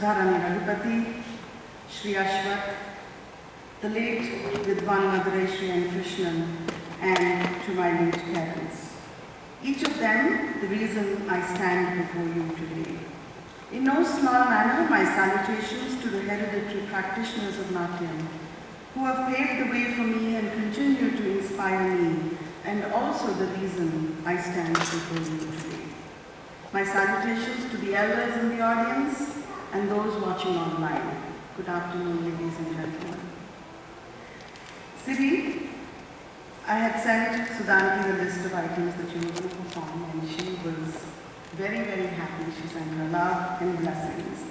Sudharani Raghupati, Shri Ashwat, the late Vidwan Madurai and Krishnan, and to my late parents. Each of them the reason I stand before you today. In no small manner, my salutations to the hereditary practitioners of Natyam, who have paved the way for me and continue to inspire me, and also the reason I stand before you today. My salutations to the elders in the audience and those watching online. Good afternoon, ladies and gentlemen. Siri, I had sent Sudhanti the list of items that you were going to perform, and she was very, very happy. She sent her love and blessings.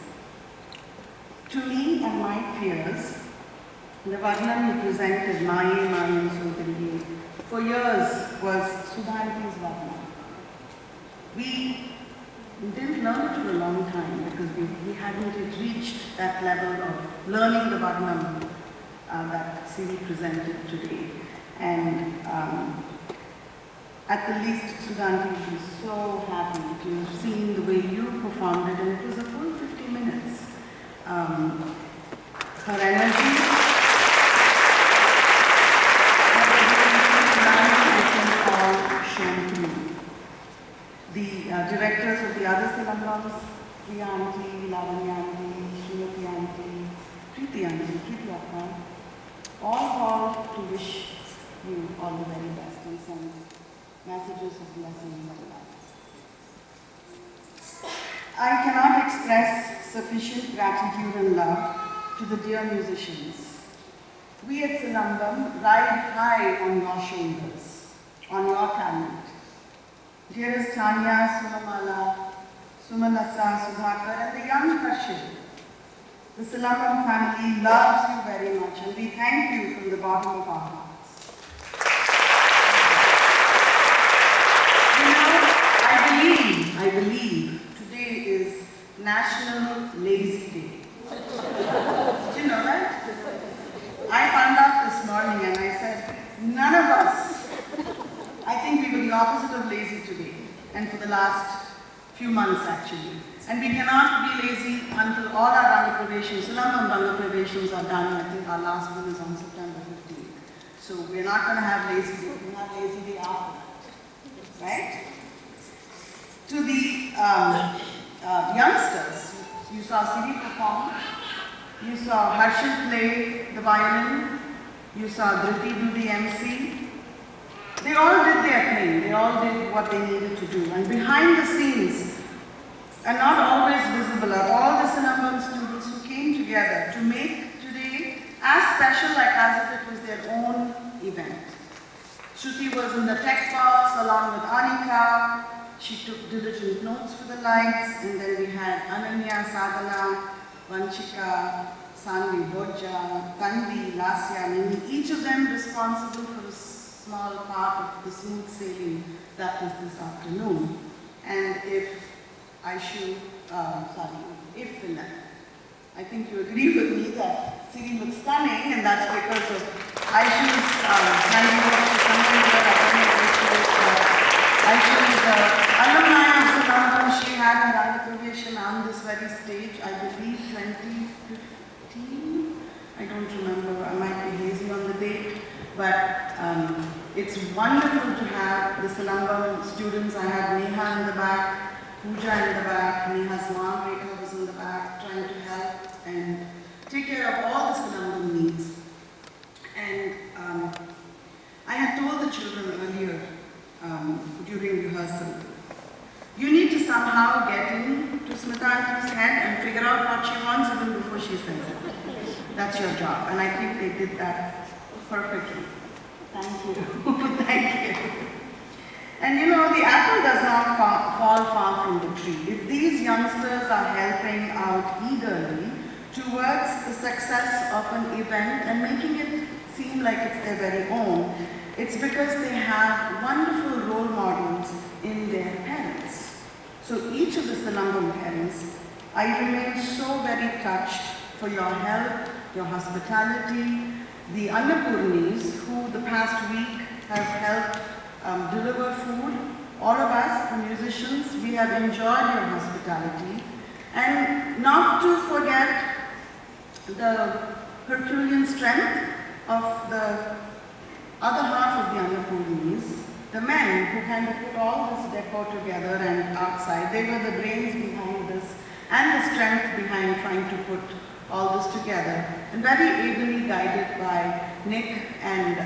To me and my peers, the Varnam you presented, Maye, Maye, Sodari, for years was Sudhanti's Varnam. We didn't learn it for a long time because we hadn't yet reached that level of learning the Varnam that Siri presented today. And at the least, Sudhanti was so happy to have seen the way you performed it, and it was a full 50 minutes. Her energy, shown to me. The directors of the other Silambams, Priya Aunty, Lavanya Aunty, Srimati Aunty, Preeti Aunty, Preeti Akka, all called to wish you all the very best and send messages of blessings and love. I cannot express sufficient gratitude and love to the dear musicians. We at Silambam ride high on your shoulders, on your talent. Dearest Tanya, Sunamala, Sumanasa, Sudhakar, and the young Harshit, the Silambam family loves you very much, and we thank you from the bottom of our hearts. You know, I believe today is National Lazy Day. Did you know that? I found out this morning and I said, none of us, I think we were the opposite of lazy today, and for the last few months actually. And we cannot be lazy until all our Ranga Praveshams, Silambam Ranga Praveshams are done. I think our last one is on September 15th. So we're not going to have lazy day, we'll have lazy day after that, right? To the youngsters, you saw Siri perform, you saw Harshit play the violin, you saw Dhriti do the MC. They all did their thing, they all did what they needed to do. And behind the scenes, and not always visible, are all the Silambam students who came together to make today as special as if it was their own event. Shruti was in the tech box along with Anika. She took diligent notes for the lights, and then we had Ananya, Sadhana, Vanchika, Sanvi, Bhoja, Tanvi, Lasya, Mimi, each of them responsible for a small part of the smooth sailing that was this afternoon. And if I think you agree with me that Siri looks stunning, and that's because of Aishu's handiwork to someone Aishu's alumni of Silambam. She had her undergraduation on this very stage, I believe 2015. I don't remember, I might be hazy on the date, but it's wonderful to have the Silambam students. I had Neha in the back, Pooja in the back, Neha's mom, Rekha was in the back, trying to help and take care of all the Silambam needs. And I had told the children earlier during rehearsal, you need to somehow get into Smita Auntie's head and figure out what she wants even before she says it. That's your job, and I think they did that perfectly. Thank you. Thank you. And you know, the apple does not fall far from the tree. If these youngsters are helping out eagerly towards the success of an event and making it seem like it's their very own, it's because they have wonderful role models in their parents. So each of the Silambam parents, I remain so very touched for your help, your hospitality, the Annapurnis who the past week have helped deliver food. All of us, the musicians, we have enjoyed your hospitality, And not to forget the Herculean strength of the other half of the Annapurnis, the men who kind of put all this decor together and outside. They were the brains behind this and the strength behind trying to put all this together, and very ably guided by Nick and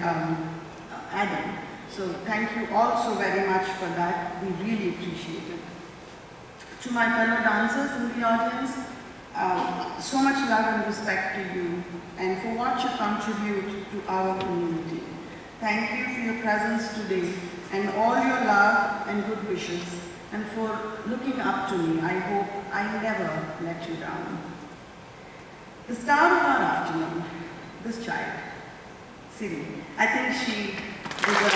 Adam. So thank you all so very much for that. We really appreciate it. To my fellow dancers in the audience, so much love and respect to you and for what you contribute to our community. Thank you for your presence today and all your love and good wishes, and for looking up to me. I hope I never let you down. The star of our afternoon, this child, Siri. I think she deserves.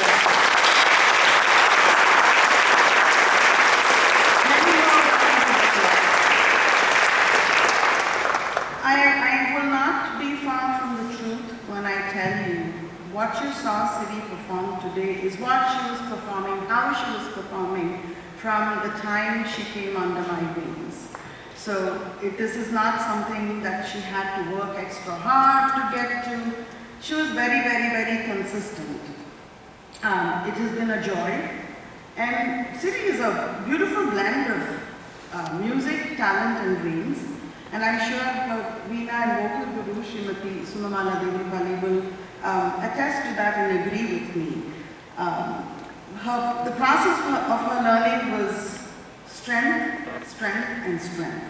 I will not be far from the truth when I tell you what you saw Siri perform today is what she was performing, how she was performing from the time she came under my wings. So this is not something that she had to work extra hard to get to. She was very, very, very consistent. It has been a joy. And Siri is a beautiful blend of music, talent and dreams. And I'm sure her Veena and vocal guru, Srimati Sumamala Devapalli, will attest to that and agree with me. The process of her learning was strength, and strength.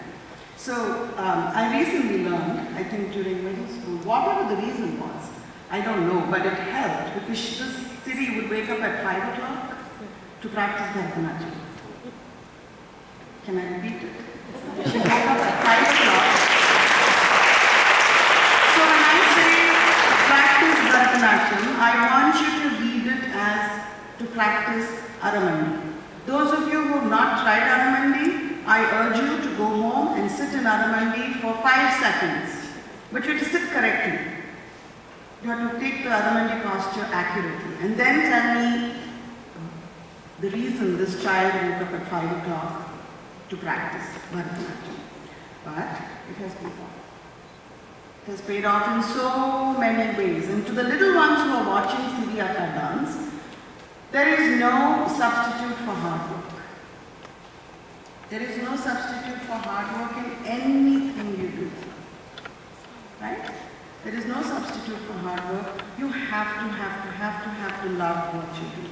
So I recently learned, I think during middle school, whatever the reason was, I don't know, but it helped because this Siri would wake up at 5 o'clock to practice Bharatanatyam. Can I repeat it? She woke up at 5 o'clock. So when I say practice Bharatanatyam, I want you to read it as to practice Aramandi. Those of you who have not tried Aramandi, I urge you to go home and sit in Aramandi for 5 seconds. But you have to sit correctly. You have to take the Aramandi posture accurately. And then tell me the reason this child woke up at 5 o'clock to practice Bharatanatyam. But it has paid off. It has paid off in so many ways. And to the little ones who are watching Siri Akka dance, there is no substitute for hard work. There is no substitute for hard work in anything you do. Right? There is no substitute for hard work. You have to love what you do.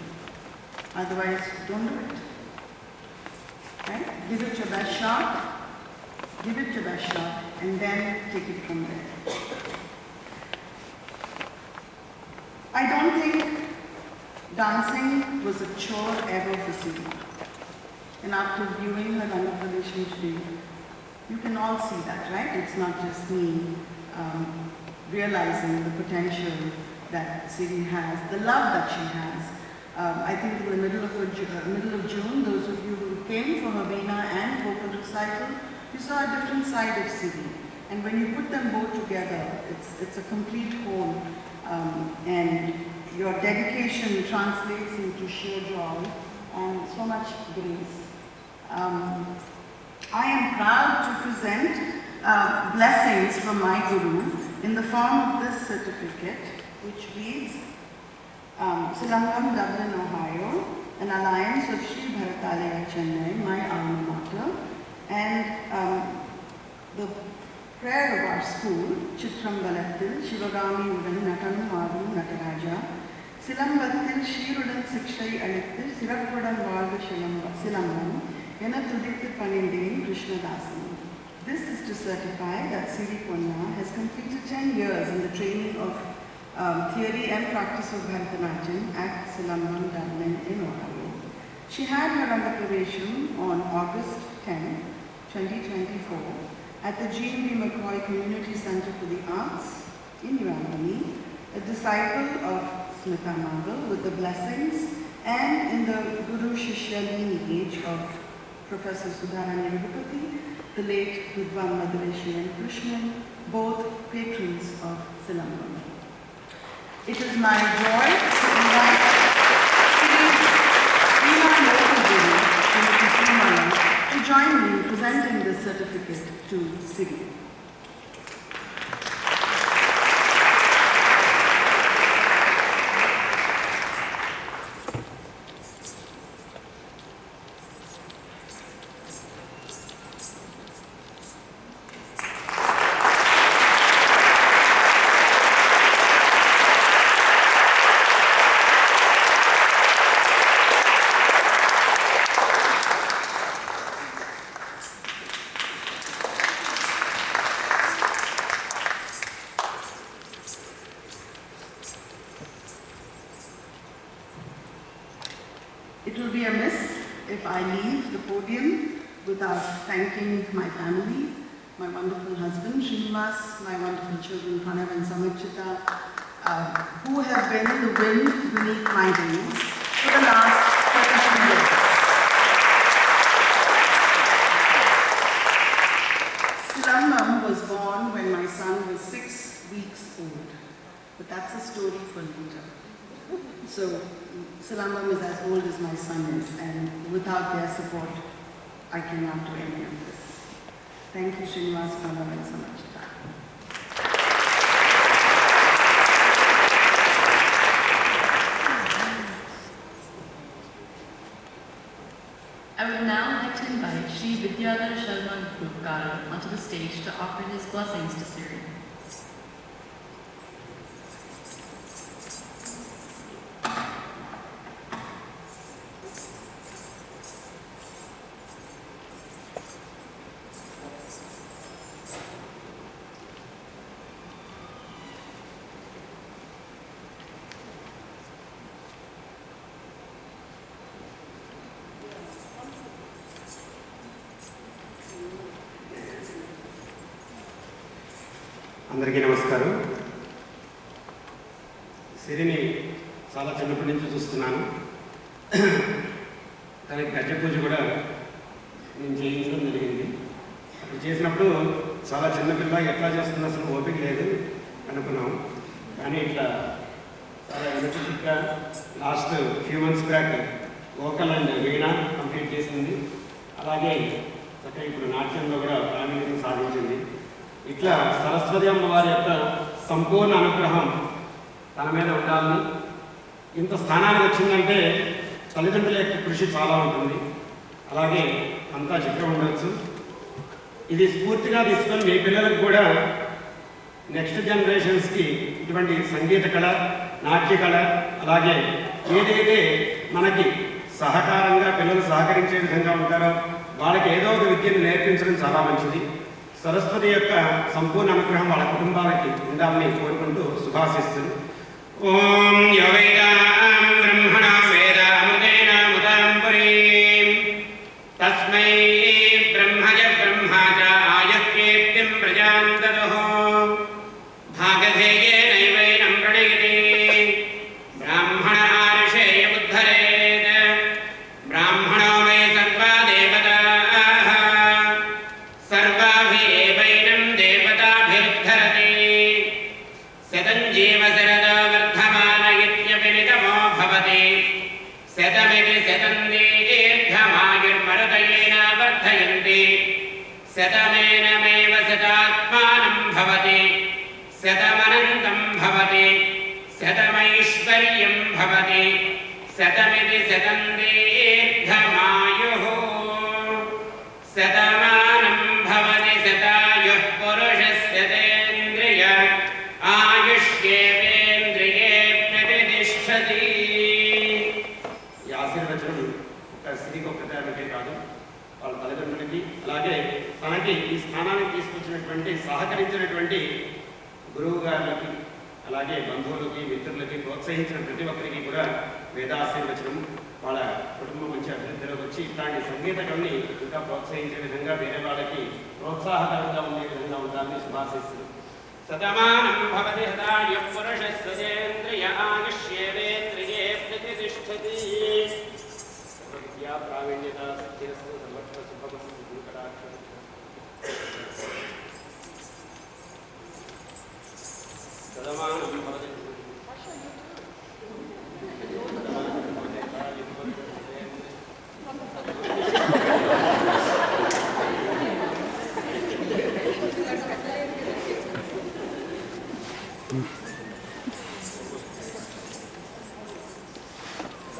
Otherwise, don't do it. Right? Give it your best shot. Give it your best shot, and then take it from there. I don't think dancing was a chore ever for Siri. And after viewing her Annapradeshan today, you can all see that, right? It's not just me realizing the potential that Siri has, the love that she has. I think in the middle of June, those of you who came for her Veena and vocal recital, you saw a different side of Siri. And when you put them both together, it's a complete whole. And your dedication translates into sheer joy and so much grace. I am proud to present blessings from my Guru in the form of this certificate, which reads, Silangam, Dublin, Ohio, an alliance of Sri Bharatalaya Chennai, my alma mater, and the prayer of our school, Chitram Balattil, Shivagami Udan, Natanu Maru, Nataraja, Silambattil, Shirudan Sikshai Alittil, Sirapudan Valga Silambam, Yena Tuditthi Panindin, Krishna Dasan. This is to certify that Siri Ponna has completed 10 years in the training of theory and practice of Bharatanatyam at Silambam, Dublin in Ohio. She had her Annapradeshan on August 10, 2024 at the Jean B. McCoy Community Center for the Arts in New Albany, a disciple of Smita Mangal with the blessings and in the Guru Shishya lineage of Professor Sudharani Raghupati, the late Vidwan Madhureshi and Krishnan, both patrons of Silambam. It is my joy to invite Sri Veena Local Guru, Srimati Sumala, to join me in presenting this certificate to Siri. It will be amiss if I leave the podium without thanking my family, my wonderful husband, Srinivas, my wonderful children, Pranav and Samachita, who have been the wind beneath my wings for the last 32 years. Silambam was born when my son was 6 weeks old, but that's a story for later. So, Silambam is as old as my son is, and without their support, I cannot do any of this. Thank you, Srinivas, Pranav and Samachita. I would now like to invite Shri Vidyadhar Sharma Gupkar onto the stage to offer his blessings to Siri. అందరికీ నమస్కారం. సిరిని చాలా చిన్నప్పటి నుంచి చూస్తున్నాను. తనకి గజ్జ పూజ కూడా నేను చేయించడం జరిగింది. అప్పుడు చేసినప్పుడు చాలా చిన్నపిల్ల ఎట్లా చేస్తున్నా అసలు ఓపిక లేదు అనుకున్నాం. కానీ ఇట్లా చాలా ఎనర్జెటిక్గా last few months back vocal and veena complete చేసింది. అలాగే చక్కగా ఇప్పుడు నాట్యంలో కూడా ప్రావీణ్యం సాధించింది. ఇట్లా సరస్వతి అమ్మవారి యొక్క సంపూర్ణ అనుగ్రహం తన మీద ఉండాలని, ఇంత స్థానానికి వచ్చిందంటే తల్లిదండ్రుల యొక్క కృషి చాలా ఉంటుంది. అలాగే అంతా చెప్పి ఉండవచ్చు. ఇది స్ఫూర్తిగా తీసుకొని మీ పిల్లలకు కూడా నెక్స్ట్ జనరేషన్స్కి ఇటువంటి సంగీత కళ, నాట్య కళ, అలాగే ఏదైతే మనకి సహకారంగా పిల్లలు సహకరించే విధంగా ఉంటారో వాళ్ళకి ఏదో ఒక విద్యను నేర్పించడం చాలా మంచిది. సరస్వతి యొక్క సంపూర్ణ అనుగ్రహం వాళ్ళ కుటుంబాలకి ఉండాలని కోరుకుంటూ శుభాశిస్తులు. ఓం యవేదాం బ్రహ్మణ వేదామృతేన ముదాంబరీం తస్మై బ్రహ్మజ బ్రహ్మాచ ఆయుఃకీర్తిం ప్రజాంతదః భాగధేయేనైవైనం ప్రణయతే బ్రాహ్మణ ఆర్షేయ ఉద్ధరేత్ బ్రాహ్మణో వై సర్వా దేవతాః సర్వాభిరేవైనం దేవతాభిరుద్ధరతే శతం జీవ శరదో వర్ధమాన ఇత్యభినితమో భవతి శతమితి శతం దీర్ఘమాయుర్మరుతయేన వర్ధయంతి శతమేనమేవ శతాత్మానం భవతి శతమనంతం భవతి శతమైశ్వర్యం భవతి శతమితి శతం దీర్ఘమాయుః శతమానం భవతి శతాయుః పురుషస్య తేంద్రియ ఆయుష్యేంద్రియే ప్రతిష్టతి. ఈ ఆశీర్వచనం ఒక స్త్రీకి ఒక్కటే కాదు, వాళ్ళ తల్లిదండ్రులకి అలాగే తనకి ఈ స్థానానికి తీసుకొచ్చినటువంటి సహకరించినటువంటి గురువు గారులకి అలాగే బంధువులకి మిత్రులకి ప్రోత్సహించిన ప్రతి ఒక్కరికి కూడా వేదాశీర్వచనం. వాళ్ళ కుటుంబం మంచి అభివృద్ధిలోకి వచ్చి ఇట్లాంటి సంగీత కళని ఇంకా ప్రోత్సహించే విధంగా వేరే వాళ్ళకి ప్రోత్సాహకరంగా ఉండే విధంగా ఉండాలని శుభాశిస్తులు. శతమానం భవతి శతాయుః పురుషస్య తేంద్రియ ఆయుష్యేంద్రియే ప్రతిష్టతి. విద్యా ప్రావీణ్యత సిద్ధిరస్తు సర్వత్ర శుభమస్తు గురుకటాక్ష. శతమానం భవతి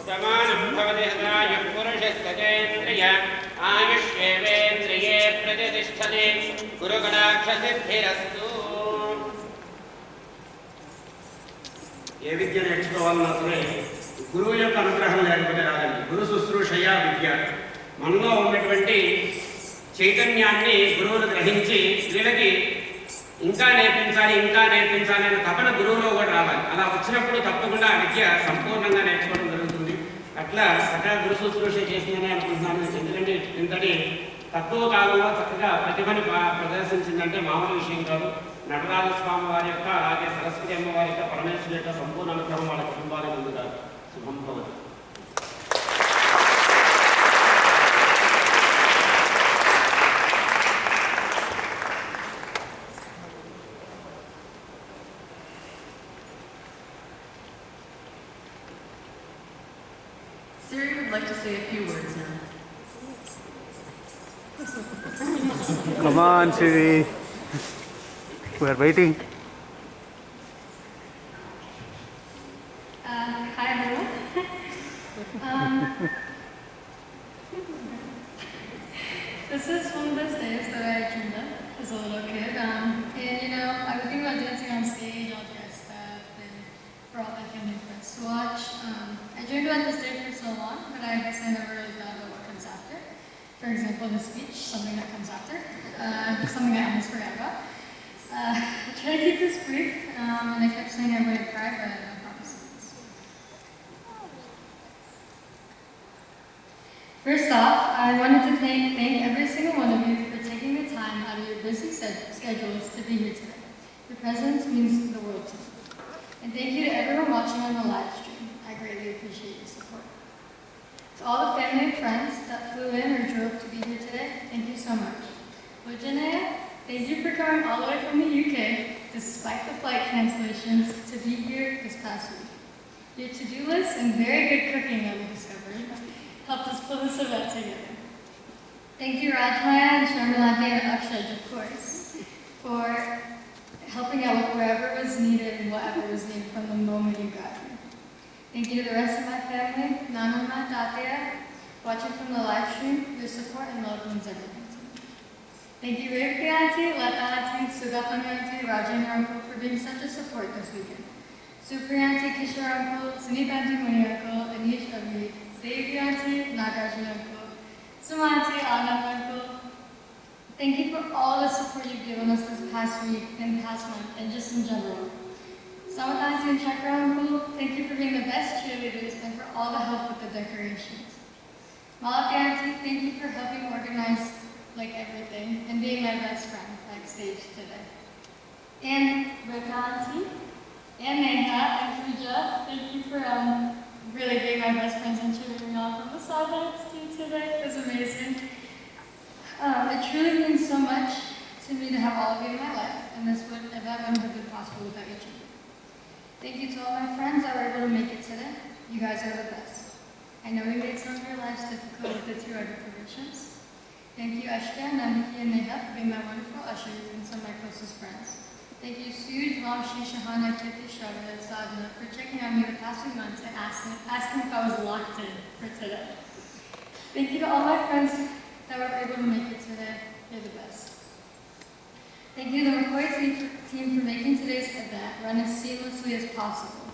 समानं भवति हतायुः पुरुषस्ततेन्द्रिय आयुष्येवेन्द्रिये प्रतिष्ठते गुरुकटाक्षसिद्धिरस्तु. ఏ విద్య నేర్చుకోవాలన్నా సరే గురువు యొక్క అనుగ్రహం లేకపోతే రాదండి. గురు శుశ్రూషయ విద్య. మనలో ఉన్నటువంటి చైతన్యాన్ని గురువులు గ్రహించి వీళ్ళకి ఇంకా నేర్పించాలి అనే తపన గురువులో కూడా రావాలి. అలా వచ్చినప్పుడు తప్పకుండా ఆ విద్య సంపూర్ణంగా నేర్చుకోవడం జరుగుతుంది. అట్లా చక్కగా గురు శుశ్రూష చేసిందని అనుకుంటున్నాను. ఎందుకంటే ఇంతటి తక్కువ కాలంలో చక్కగా ప్రతిభని ప్రదర్శించిందంటే మామూలు విషయం కాదు. నటరాజ స్వామి వారి యొక్క అలాగే సరస్వతి అమ్మవారి యొక్క పరమేశ్వరి యొక్క సంపూర్ణ అనుగ్రహం వాళ్ళ కుటుంబాలకు పొందుతారు. శుభం భవతు. Siri would like to say a few words now. Come on, Siri. We are waiting. Hi everyone. This is one of those days that I dreamed of as a little kid. And you know, I was thinking about dancing on stage, all dressed up, and for all my family and friends to watch. I dreamed about this day for so long, but I guess I never really thought about what comes after. For example, the speech, something that comes after, something I almost forgot about. I tried to keep this brief, and I kept saying I wouldn't cry, but I promise this. First off, I wanted to thank every single one of you for taking the time out of your busy schedules to be here today. Your presence means the world to me. And thank you to everyone watching on the live stream. I greatly appreciate your support. To all the family and friends that flew in or drove to be here today, thank you so much. Virginia, thank you for coming all the way from the UK, despite the flight cancellations, to be here this past week. Your to-do list and very good cooking that we discovered helped us pull this event together. Thank you Rajmaya and Sharmalati and Akshaj, of course, for helping out with wherever was needed and whatever was needed from the moment you got here. Thank you to the rest of my family, Nanama, Tatya, watching from the live stream. Your support and love means everything to me. Thank you Revki Auntie, Lata Auntie, Sugapani Auntie, Rajendra Uncle for being such a support this weekend. Supri Auntie, Kishore Uncle, Sunit Auntie, Muni Uncle, Anish Avi, Devi Auntie, Nagarjuna Uncle, Suma Auntie, Anand Uncle. Thank you for all the support you've given us this past week and past month and just in general. Samat Auntie and Chakra Uncle, thank you for being the best cheerleaders and for all the help with the decorations. Malaki Auntie, thank you for helping organize like everything and being my best friend backstage today. And Rika Auntie, and Neha and Pooja, thank you for really being my best friends and cheering on from the sidelines too today. It was amazing. It truly means so much to me to have all of you in my life, and that wouldn't have been possible without each of you. Thank you to all my friends that were able to make it today. You guys are the best. I know we made some of your lives difficult with the 2 other provisions. Thank you Ashka, Nandiki, and Neha for being my wonderful ushers and some of my closest friends. Thank you Suj, Vamshi, Shahana, Kirti, Shravya, and Sadhana for checking on me the past few months and asking if I was locked in for today. Thank you to all my friends that were able to make it today. You're the best. Thank you to the McCoy team for making today's event run as seamlessly as possible.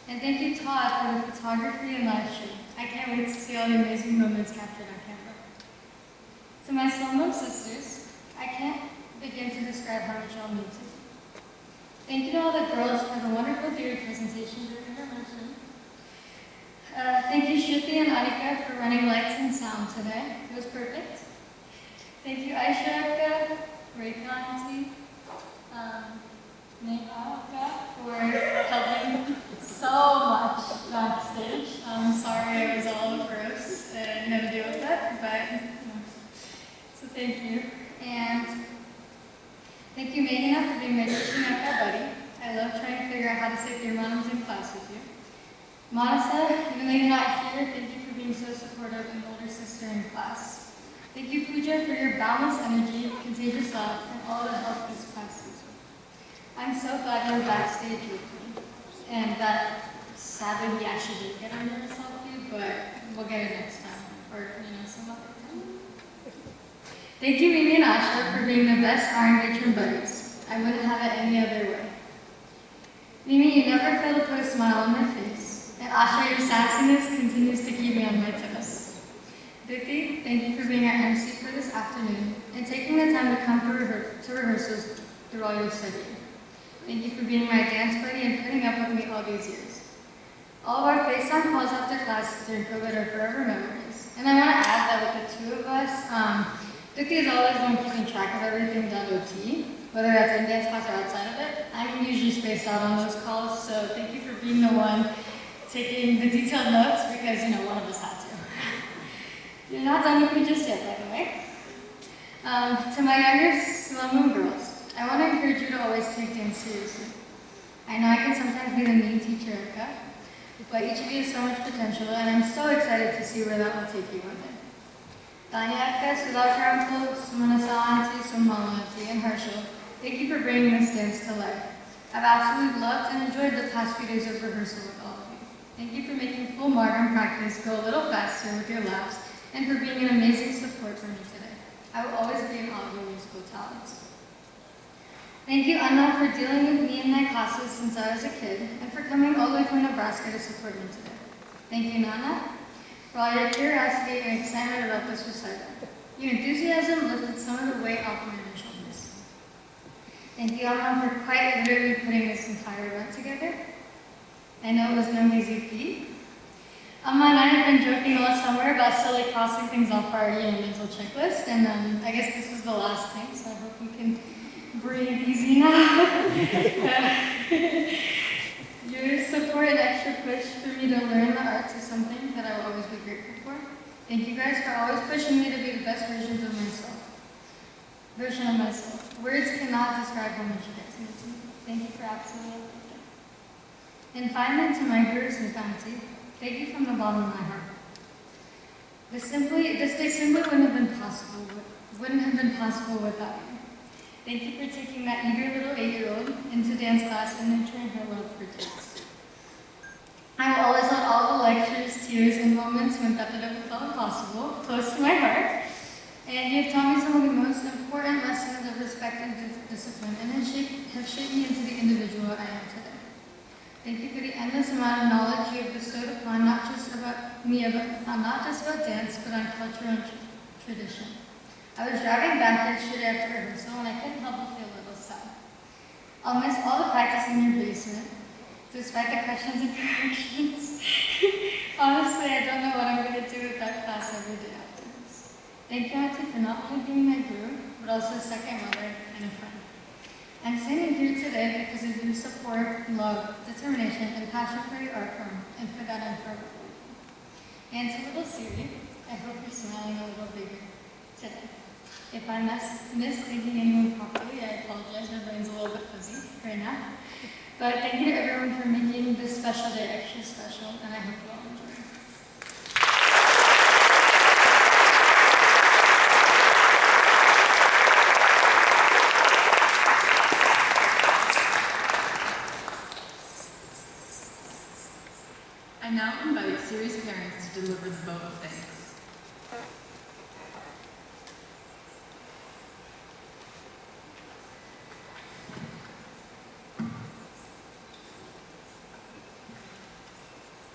And thank you Todd for the photography and live stream. I can't wait to see all the amazing moments captured on camera. To my Slumlove sisters, I can't begin to describe how much y'all mean to me. Thank you to all the girls for the wonderful theater presentation during intermission. Thank you Shruti and Anika for running lights and sound today. It was perfect. Thank you Aisha Akka, Rekha Auntie, Neha Akka for helping so much backstage. I'm sorry I was all gross and had to deal with that, but so thank you. And thank you Meghana for being my teaching Akka buddy. I love trying to figure out how to say your moms in class with you. Manasa, even though you're not here, thank you for being so supportive and older sister in class. Thank you Pooja for your boundless energy, contagious love, and all the help this past week. I'm so glad you're backstage with me. And that sadly he actually did get under a selfie, but we'll get it next time. Or, some other time. Thank you, Mimi and Asha, for being the best R&B trim buddies. I wouldn't have it any other way. Mimi, you never fail to put a smile on my face. And Asha, your sassiness continues to keep me on my toes. Diti, thank you for being our MC for this afternoon and taking the time to come to rehearsals through all your studying. Thank you for being my dance buddy and putting up with me all these years. All of our FaceTime calls after class during COVID are forever memories. And I want to add that with the two of us, Diti is always one keeping track of everything done OT, whether that's in dance class or outside of it. I'm usually spaced out on those calls, so thank you for being the one taking the detailed notes because, one of us had to. You're not done with me just yet, by the way. To my younger Slow Moon girls, I want to encourage you to always take dance seriously. I know I can sometimes be the mean teacher, Erica, but each of you has so much potential, and I'm so excited to see where that will take you one day. Danya, Sudha Karampo, Sumana Salanti, Sumalanti, and Herschel, thank you for bringing this dance to life. I've absolutely loved and enjoyed the past few days of rehearsal with all of you. Thank you for making full modern practice go a little faster with your laps, and for being an amazing support for me today. I will always be in awe of your musical talents. Thank you, Anna, for dealing with me in my classes since I was a kid, and for coming all the way from Nebraska to support me today. Thank you, Nana, for all your curiosity and excitement about this recital. Your enthusiasm lifted some of the weight off my shoulders. Thank you, Anna, for quite literally putting this entire event together. I know it was no easy feat. Amma and I have been joking all summer about slowly crossing things off our mental checklist, and I guess this was the last thing, so I hope we can breathe easy now. Your support and extra push for me to learn the arts is something that I will always be grateful for. Thank you guys for always pushing me to be the best version of myself. Words cannot describe how much you guys mean to me. Thank you for absolutely everything. And finally, to my gurus and family, thank you from the bottom of my heart. This day simply wouldn't have been possible without you. Thank you for taking that eager little 8-year-old into dance class and nurturing her love for dance. I will always hold all the lectures, tears, and moments when Tattoo felt impossible close to my heart. And you have taught me some of the most important lessons of respect and discipline, and have shaped me into the individual I am today. Thank you for the endless amount of knowledge you have bestowed upon not just about dance, but on culture and tradition. I was driving back yesterday after rehearsal, and I couldn't help but feel a little sad. I'll miss all the practice in your basement, despite the questions and corrections. Honestly, I don't know what I'm going to do with that class every day after this. Thank you, Auntie, for not only being my guru, but also a second mother and a friend. I'm standing here today because of your support, love, determination, and passion for your art form, and for that I'm forever grateful. And to little Siri, I hope you're smiling a little bigger today. If I miss thanking anyone properly, I apologize, my brain's a little bit fuzzy right now. But thank you to everyone for making this special day extra special, and I hope you all enjoy. I now invite Siri's parents to deliver the vote of thanks.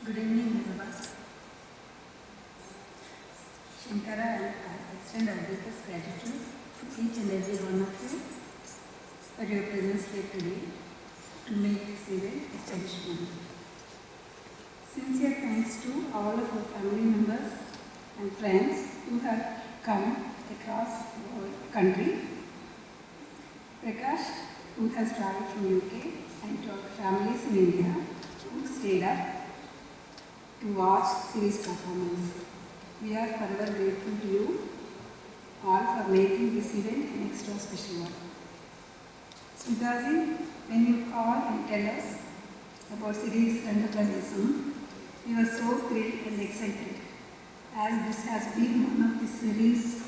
Good evening, everyone. Shankara, I extend our deepest gratitude to each and every one of you for your presence here today to make this event a cherished moment. Sincere thanks to all of our family members and friends who have come across the country. Prakash, who has traveled from UK, and to our families in India who stayed up to watch Siri's performance. We are forever grateful to you all for making this event an extra special one. Smitaji, when you call and tell us about Siri's entrepreneurship, we were so thrilled and excited, as this has been one of the Siri's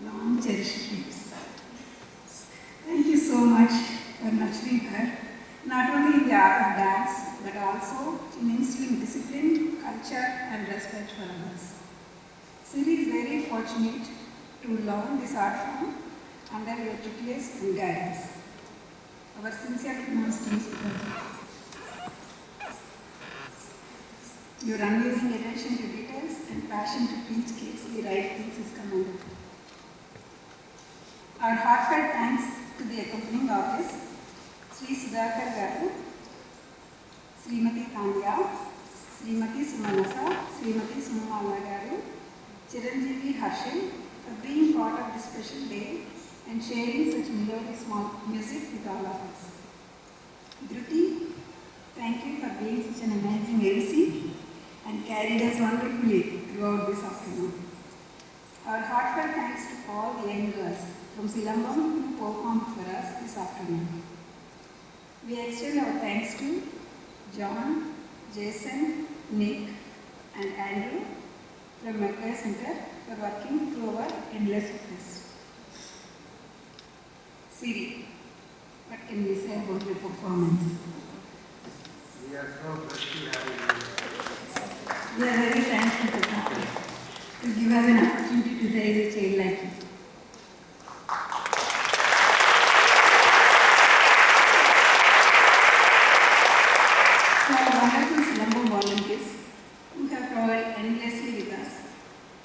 long cherished dreams. Thank you so much for nurturing her, not only in the art of dance, but also in instilling discipline, culture, and respect for others. Siri is very fortunate to learn this art form under your tutelage and guidance. Our sincere namaste. Your unwavering attention to details and passion to teach kids the right things is commendable. Our heartfelt thanks to the accompanying artists, Sri Sudhakar Garu, Srimati Tanya, Srimati Sumanasa, Srimati Sumala Garu, Chiranjeevi Harshil, for being part of this special day and sharing such melodious music with all of us. Dhruti, thank you for being such an amazing MC and carried us wonderfully throughout this afternoon. Our heartfelt thanks to all the young girls from Silambam who performed for us this afternoon. We extend our thanks to John, Jason, Nick, and Andrew from McCoy Center for working through our endless request. Siri, what can we say about your performance? We are so blessed to have you. We are very thankful to give us an opportunity to raise a child like you. To our wonderful Silambam volunteers who have traveled endlessly with us,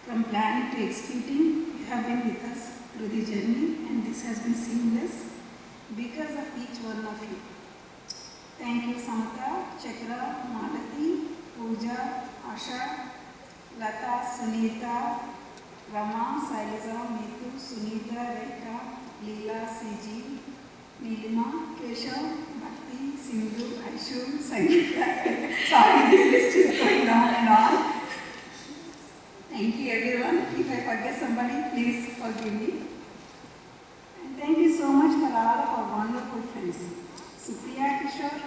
from planning to executing, you have been with us through the journey, and this has been seamless because of each one of you. Thank you, Samata, Chakra, Malati, Pooja, Asha, Lata, Sunita, Rama, Sailaja, Meetu, Sunita, Rekha, Leela, CG, Neelima, Keshav, Bhakti, Sindhu, Aishu, Sangeeta. Sorry, this list is going on and on. Thank you everyone. If I forget somebody, please forgive me. And thank you so much for all of our wonderful friends. Supriya Kishore,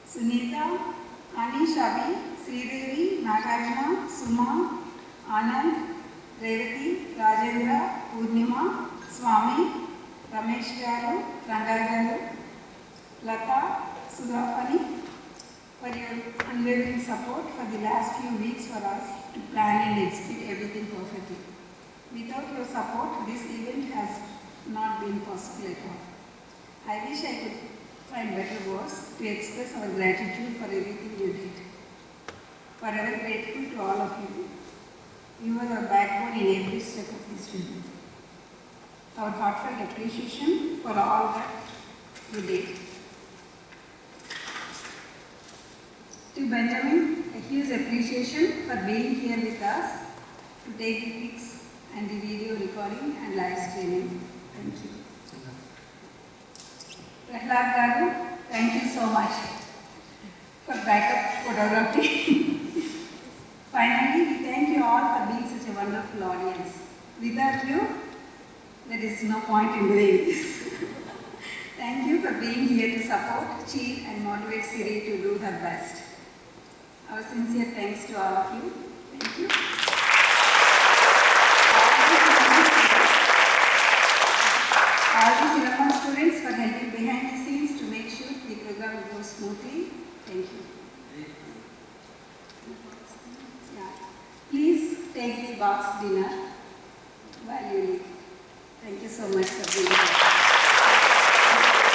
Sunita, Ani Shabi, Sridevi, Nagarjuna, Suma, Anand, Revati, Rajendra, Purnima, Swami, Ramesh Garu, Ranga Garu, Lata, Sudhafani, for your unwavering support for the last few weeks for us to plan and execute everything perfectly. Without your support, this event has not been possible at all. I wish I could find better words to express our gratitude for everything you did. Forever grateful to all of you. You are our backbone in every step of this journey. Our heartfelt appreciation for all that you did. To Benjamin, a huge appreciation for being here with us to take the pics and the video recording and live streaming. Thank you. Prahlad Garu, thank you so much for backup photography. Finally, we thank you all for being such a wonderful audience. Without you, there is no point in doing this. Thank you for being here to support, cheer and motivate Siri to do her best. Our sincere thanks to all of you. Thank you. All the Silambam students for helping behind the scenes to make sure the program goes smoothly. Thank you. Yeah. Please take the box dinner while you leave. Thank you so much for being here.